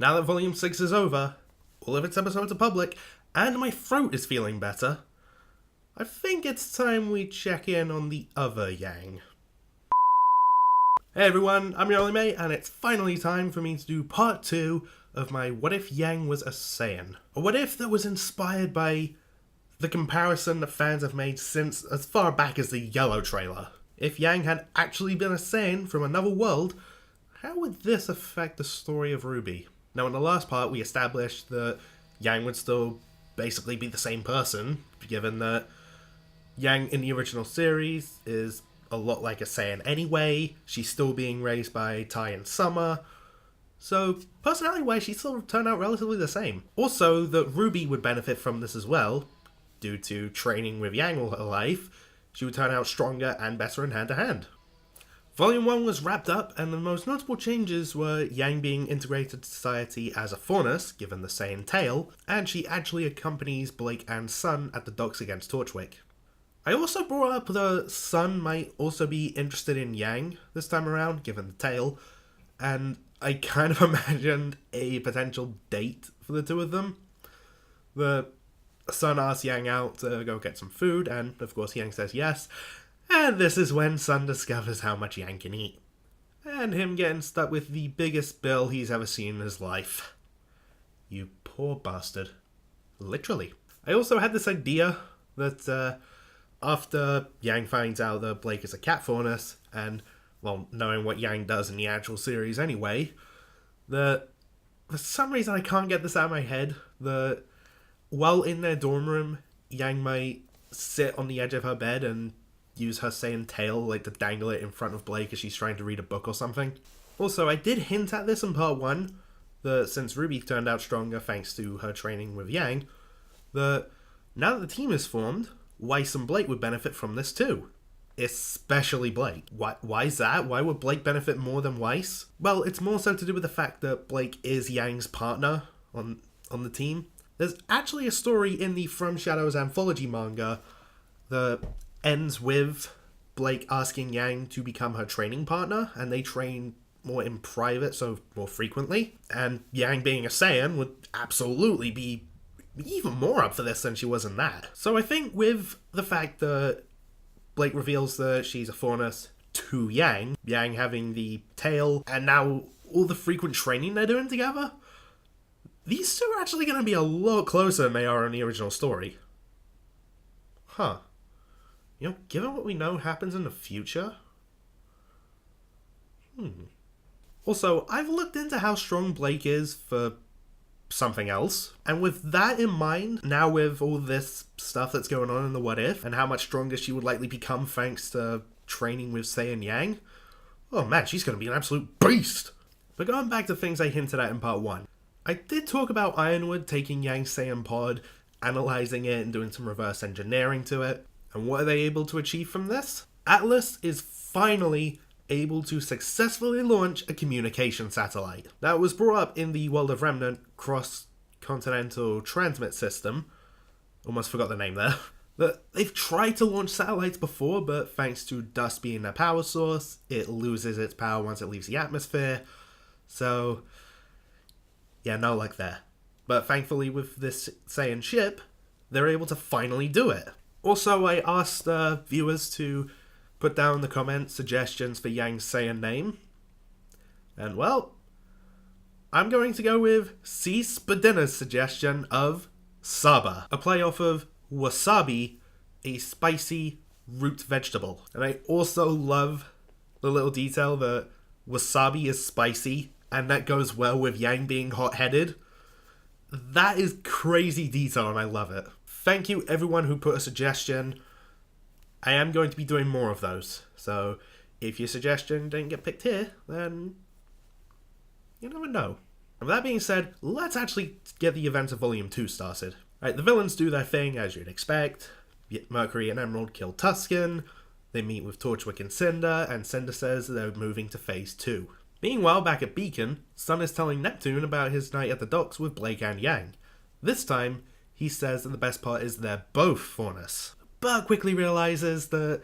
Now that Volume 6 is over, all of its episodes are public, and my throat is feeling better, I think it's time we check in on the other Yang. Hey everyone, I'm your only mate, and it's finally time for me to do part 2 of my What If Yang Was a Saiyan? A what if that was inspired by the comparison that fans have made since as far back as the Yellow trailer. If Yang had actually been a Saiyan from another world, how would this affect the story of RWBY? Now in the last part we established that Yang would still basically be the same person, given that Yang in the original series is a lot like a Saiyan anyway. She's still being raised by Tai and Summer, so personality-wise she still turned out relatively the same. Also, that RWBY would benefit from this as well. Due to training with Yang all her life, she would turn out stronger and better in hand-to-hand. Volume 1 was wrapped up, and the most notable changes were Yang being integrated to society as a Faunus, given the Saiyan tail, and she actually accompanies Blake and Sun at the docks against Torchwick. I also brought up that Sun might also be interested in Yang this time around, given the tail, and I kind of imagined a potential date for the two of them. The Sun asks Yang out to go get some food, and of course Yang says yes, and this is when Sun discovers how much Yang can eat, and him getting stuck with the biggest bill he's ever seen in his life. You poor bastard. Literally. I also had this idea that after Yang finds out that Blake is a cat faunus, and, well, knowing what Yang does in the actual series anyway, that for some reason I can't get this out of my head, that while in their dorm room, Yang might sit on the edge of her bed and use her Saiyan tail, like, to dangle it in front of Blake as she's trying to read a book or something. Also, I did hint at this in part 1, that since RWBY turned out stronger thanks to her training with Yang, that now that the team is formed, Weiss and Blake would benefit from this too. Especially Blake. Why is that? Why would Blake benefit more than Weiss? Well, it's more so to do with the fact that Blake is Yang's partner on the team. There's actually a story in the From Shadows anthology manga that ends with Blake asking Yang to become her training partner, and they train more in private, so more frequently. And Yang being a Saiyan would absolutely be even more up for this than she was in that. So I think with the fact that Blake reveals that she's a Faunus to Yang, Yang having the tail, and now all the frequent training they're doing together, these two are actually going to be a lot closer than they are in the original story. Huh. You know, given what we know happens in the future? Also, I've looked into how strong Blake is for something else, and with that in mind, now with all this stuff that's going on in the What If, and how much stronger she would likely become thanks to training with Saiyan Yang, oh man, she's going to be an absolute beast! But going back to things I hinted at in part 1, I did talk about Ironwood taking Yang's Saiyan pod, analysing it and doing some reverse engineering to it, and what are they able to achieve from this? Atlas is finally able to successfully launch a communication satellite. That was brought up in the World of Remnant cross-continental transmit system. Almost forgot the name there. But they've tried to launch satellites before, but thanks to dust being their power source, it loses its power once it leaves the atmosphere. So, yeah, no luck there. But thankfully with this Saiyan ship, they're able to finally do it. Also, I asked viewers to put down in the comments suggestions for Yang's Saiyan name. And well, I'm going to go with C. Spadina's suggestion of Saba, a play off of wasabi, a spicy root vegetable. And I also love the little detail that wasabi is spicy, and that goes well with Yang being hot-headed. That is crazy detail, and I love it. Thank you everyone who put a suggestion. I am going to be doing more of those, so if your suggestion didn't get picked here, then you never know. And with that being said, let's actually get the events of Volume 2 started. Right, the villains do their thing, as you'd expect. Mercury and Emerald kill Tusken, they meet with Torchwick and Cinder says they're moving to Phase 2. Meanwhile, back at Beacon, Sun is telling Neptune about his night at the docks with Blake and Yang. This time, he says that the best part is they're both Faunus, but quickly realizes that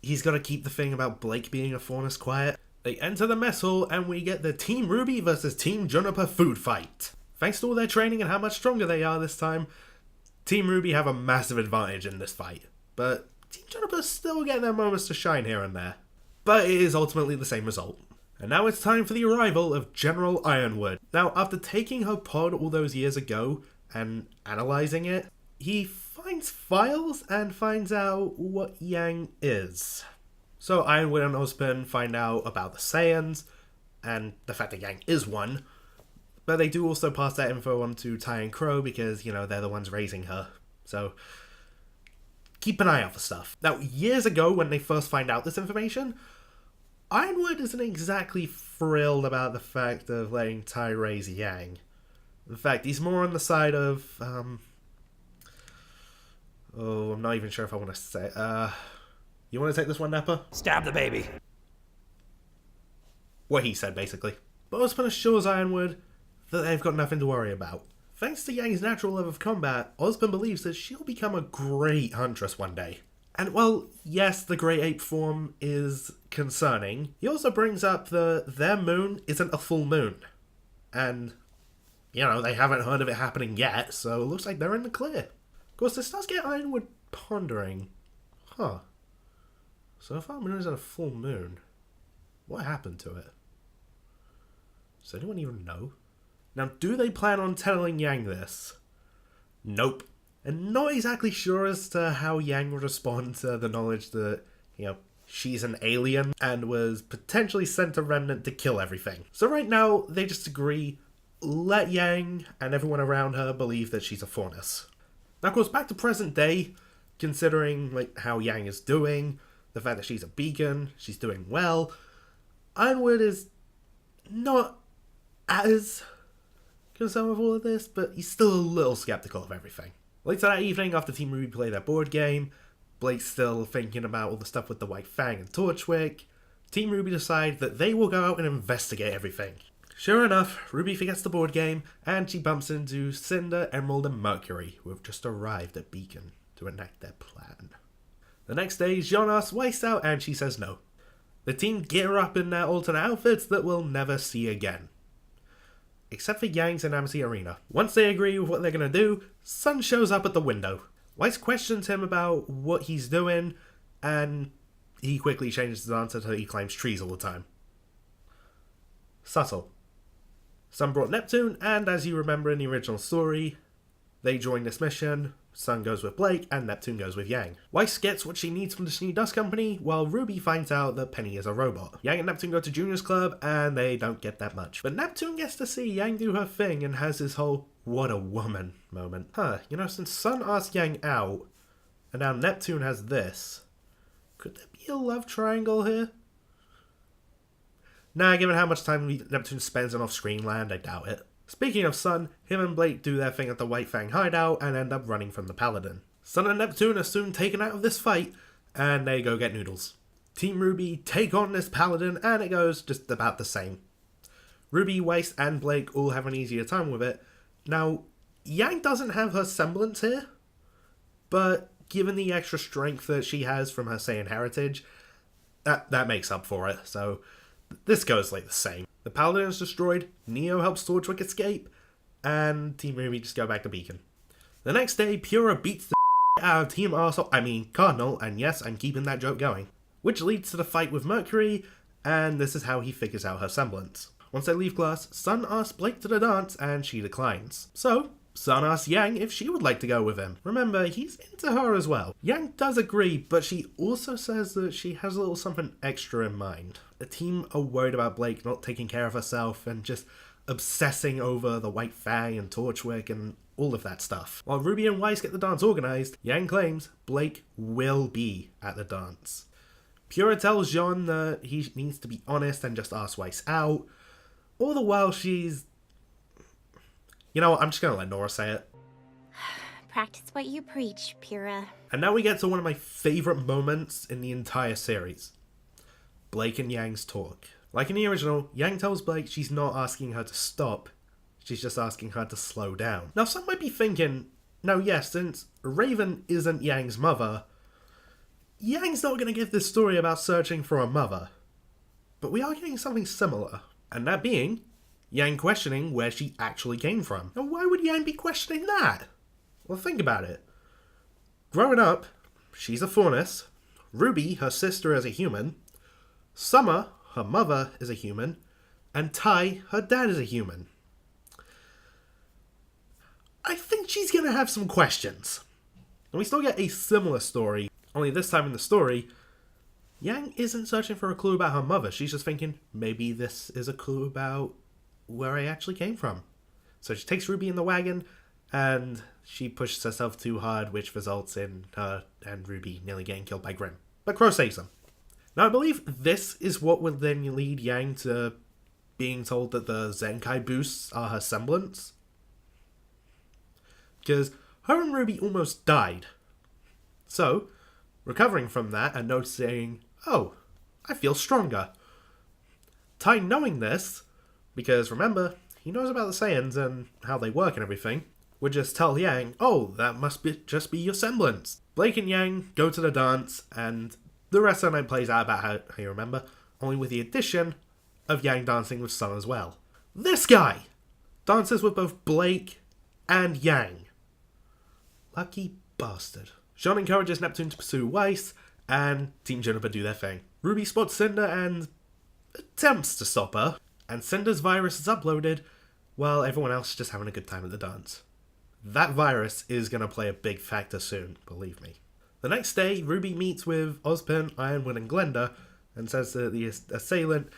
he's got to keep the thing about Blake being a Faunus quiet. They enter the mess hall and we get the Team RWBY versus Team Juniper food fight. Thanks to all their training and how much stronger they are this time, Team RWBY have a massive advantage in this fight. But Team Juniper still get their moments to shine here and there. But it is ultimately the same result. And now it's time for the arrival of General Ironwood. Now, after taking her pod all those years ago and analysing it, he finds files and finds out what Yang is. So Ironwood and Ozpin find out about the Saiyans, and the fact that Yang is one, but they do also pass that info on to Tai and Crow because, you know, they're the ones raising her. So keep an eye out for stuff. Now, years ago when they first find out this information, Ironwood isn't exactly thrilled about the fact of letting Tai raise Yang. In fact, he's more on the side of, I'm not even sure if I want to say, you want to take this one, Nappa? Stab the baby. What he said, basically. But Ozpin assures Ironwood that they've got nothing to worry about. Thanks to Yang's natural love of combat, Ozpin believes that she'll become a great huntress one day. And while, yes, the Grey Ape form is concerning, he also brings up that their moon isn't a full moon. And, you know, they haven't heard of it happening yet, so it looks like they're in the clear. Of course, this does get Ironwood pondering. So if our moon isn't a full moon, what happened to it? Does anyone even know? Now, do they plan on telling Yang this? Nope. And not exactly sure as to how Yang would respond to the knowledge that, you know, she's an alien and was potentially sent to Remnant to kill everything. So right now, they just agree, let Yang and everyone around her believe that she's a Faunus. Now, of course, back to present day, considering like how Yang is doing, the fact that she's a beacon, she's doing well, Ironwood is not as concerned with all of this, but he's still a little skeptical of everything. Later that evening, after Team RWBY play their board game, Blake's still thinking about all the stuff with the White Fang and Torchwick. Team RWBY decide that they will go out and investigate everything. Sure enough, RWBY forgets the board game, and she bumps into Cinder, Emerald, and Mercury, who have just arrived at Beacon to enact their plan. The next day, Jean asks Weiss out, and she says no. The team gear up in their alternate outfits that we'll never see again. Except for Yang's and Amity Arena. Once they agree with what they're going to do, Sun shows up at the window. Weiss questions him about what he's doing, and he quickly changes his answer to he climbs trees all the time. Subtle. Sun brought Neptune, and as you remember in the original story, they join this mission. Sun goes with Blake, and Neptune goes with Yang. Weiss gets what she needs from the New Dust Company, while RWBY finds out that Penny is a robot. Yang and Neptune go to Junior's Club, and they don't get that much. But Neptune gets to see Yang do her thing, and has this whole, what a woman moment. You know, since Sun asked Yang out, and now Neptune has this, could there be a love triangle here? Nah, given how much time Neptune spends on off-screen land, I doubt it. Speaking of Sun, him and Blake do their thing at the White Fang hideout and end up running from the Paladin. Sun and Neptune are soon taken out of this fight, and they go get noodles. Team RWBY take on this Paladin, and it goes just about the same. RWBY, Weiss, and Blake all have an easier time with it. Now, Yang doesn't have her semblance here, but given the extra strength that she has from her Saiyan heritage, that makes up for it, so this goes like the same. The Paladin is destroyed, Neo helps Torchwick escape, and Team RWBY just go back to Beacon. The next day, Pura beats the out of Team Cardinal, and yes, I'm keeping that joke going. Which leads to the fight with Mercury, and this is how he figures out her semblance. Once they leave class, Sun asks Blake to the dance, and she declines. So, Sun asks Yang if she would like to go with him. Remember, he's into her as well. Yang does agree, but she also says that she has a little something extra in mind. The team are worried about Blake not taking care of herself and just obsessing over the White Fang and Torchwick and all of that stuff. While RWBY and Weiss get the dance organised, Yang claims Blake will be at the dance. Pura tells Jean that he needs to be honest and just ask Weiss out. All the while she's... You know what, I'm just going to let Nora say it. Practice what you preach, Pura. And now we get to one of my favourite moments in the entire series. Blake and Yang's talk. Like in the original, Yang tells Blake she's not asking her to stop, she's just asking her to slow down. Now some might be thinking, now yes, since Raven isn't Yang's mother, Yang's not going to give this story about searching for a mother. But we are getting something similar, and that being Yang questioning where she actually came from. Now, why would Yang be questioning that? Well, think about it. Growing up, she's a Faunus, Ruby, her sister, is a human, Summer, her mother, is a human, and Ty, her dad, is a human. I think she's going to have some questions. And we still get a similar story, only this time in the story, Yang isn't searching for a clue about her mother. She's just thinking, maybe this is a clue about where I actually came from. So she takes Ruby in the wagon, and she pushes herself too hard, which results in her and Ruby nearly getting killed by Grimm. But Crow saves them. Now, I believe this is what would then lead Yang to being told that the Zenkai boosts are her semblance. Because her and Ruby almost died. So, recovering from that and noticing, oh, I feel stronger. Tai knowing this, because remember, he knows about the Saiyans and how they work and everything, would just tell Yang, oh, that must just be your semblance. Blake and Yang go to the dance, and the rest of the night plays out about how you remember, only with the addition of Yang dancing with Sun as well. This guy dances with both Blake and Yang. Lucky bastard. Sean encourages Neptune to pursue Weiss, and Team Juniper do their thing. Ruby spots Cinder and attempts to stop her, and Cinder's virus is uploaded, while everyone else is just having a good time at the dance. That virus is going to play a big factor soon, believe me. The next day, Ruby meets with Ozpin, Ironwood, and Glenda, and says that the assailant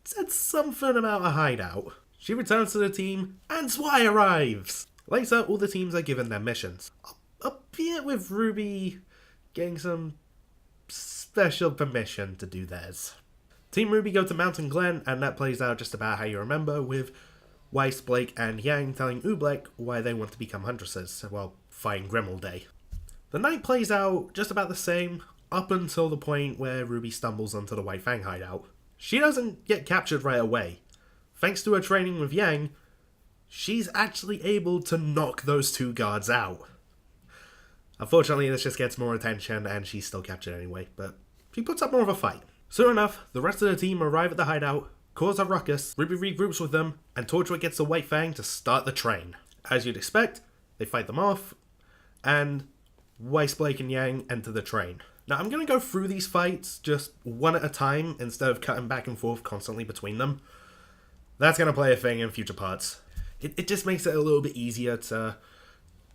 said something about a hideout. She returns to the team, and Zwei arrives! Later, all the teams are given their missions. Albeit with Ruby getting some special permission to do theirs. Team RWBY go to Mountain Glen, and that plays out just about how you remember, with Weiss, Blake, and Yang telling Oobleck why they want to become huntresses, while fighting Grimm all day. The night plays out just about the same, up until the point where Ruby stumbles onto the White Fang hideout. She doesn't get captured right away. Thanks to her training with Yang, she's actually able to knock those two guards out. Unfortunately, this just gets more attention, and she's still captured anyway, but she puts up more of a fight. Soon enough, the rest of the team arrive at the hideout, cause a ruckus, RWBY regroups with them, and Torchwood gets the White Fang to start the train. As you'd expect, they fight them off, and Weiss, Blake, and Yang enter the train. Now, I'm going to go through these fights just one at a time, instead of cutting back and forth constantly between them. That's going to play a thing in future parts. It just makes it a little bit easier to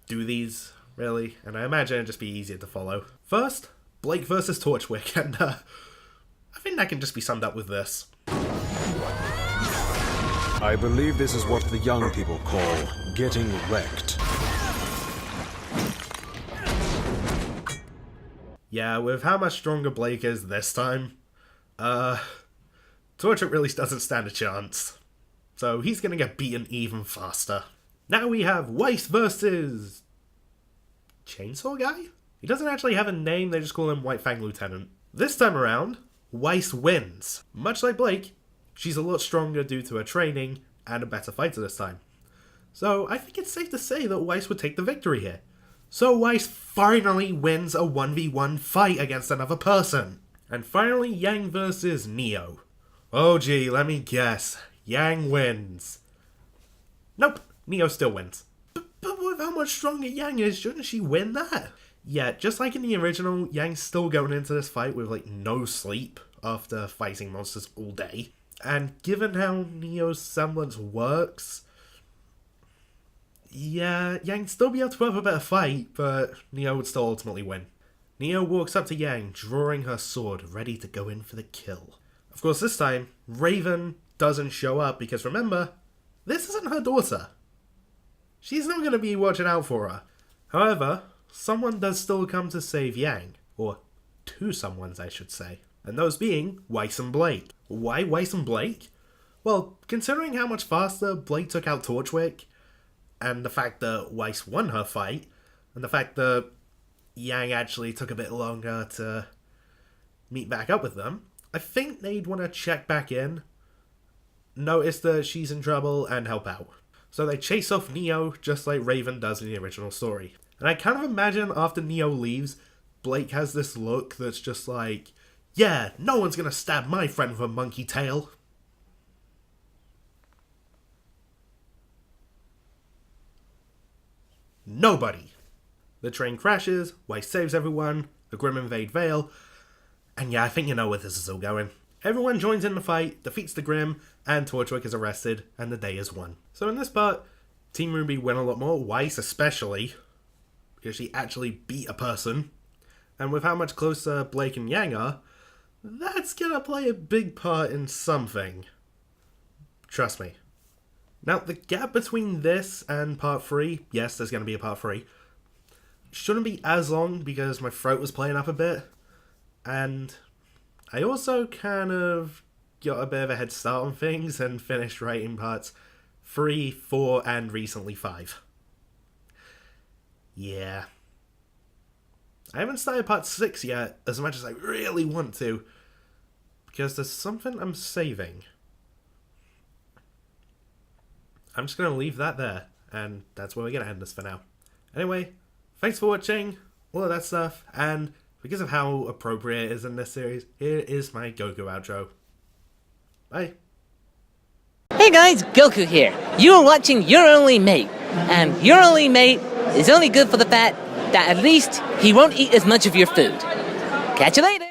do these, really, and I imagine it'd just be easier to follow. First, Blake versus Torchwick, and I think that can just be summed up with this. I believe this is what the young people call getting wrecked. Yeah, with how much stronger Blake is this time, Torchwick really doesn't stand a chance. So he's gonna get beaten even faster. Now we have Weiss versus Chainsaw Guy? He doesn't actually have a name, they just call him White Fang Lieutenant. This time around, Weiss wins. Much like Blake, she's a lot stronger due to her training and a better fighter this time. So I think it's safe to say that Weiss would take the victory here. So Weiss finally wins a 1v1 fight against another person. And finally, Yang versus Neo. Oh gee, let me guess. Yang wins. Nope, Neo still wins. But with how much stronger Yang is, shouldn't she win that? Yeah, just like in the original, Yang's still going into this fight with like no sleep after fighting monsters all day. And given how Neo's semblance works, yeah, Yang'd still be able to put up a better fight, but Neo would still ultimately win. Neo walks up to Yang, drawing her sword, ready to go in for the kill. Of course, this time, Raven doesn't show up because remember, this isn't her daughter. She's not going to be watching out for her. However, someone does still come to save Yang, or two someones I should say, and those being Weiss and Blake. Why Weiss and Blake? Well, considering how much faster Blake took out Torchwick, and the fact that Weiss won her fight, and the fact that Yang actually took a bit longer to meet back up with them, I think they'd want to check back in, notice that she's in trouble, and help out. So they chase off Neo, just like Raven does in the original story. And I kind of imagine after Neo leaves, Blake has this look that's just like, Yeah, no one's gonna stab my friend with a monkey tail. Nobody. The train crashes, Weiss saves everyone, the Grimm invade Vale, and yeah, I think you know where this is all going. Everyone joins in the fight, defeats the Grimm, and Torchwick is arrested, and the day is won. So in this part, Team RWBY win a lot more, Weiss especially, because she actually beat a person. And with how much closer Blake and Yang are, that's gonna play a big part in something. Trust me. Now, the gap between this and part 3, yes, there's gonna be a part 3, shouldn't be as long because my throat was playing up a bit. And I also kind of got a bit of a head start on things and finished writing parts 3, 4, and recently 5. Yeah. I haven't started part 6 yet, as much as I really want to, because there's something I'm saving. I'm just going to leave that there, and that's where we're going to end this for now. Anyway, thanks for watching, all of that stuff, and because of how appropriate it is in this series, here is my Goku outro. Bye. Hey guys, Goku here. You're watching Your Only Mate, and Your Only Mate is only good for the fact that at least he won't eat as much of your food. Catch you later!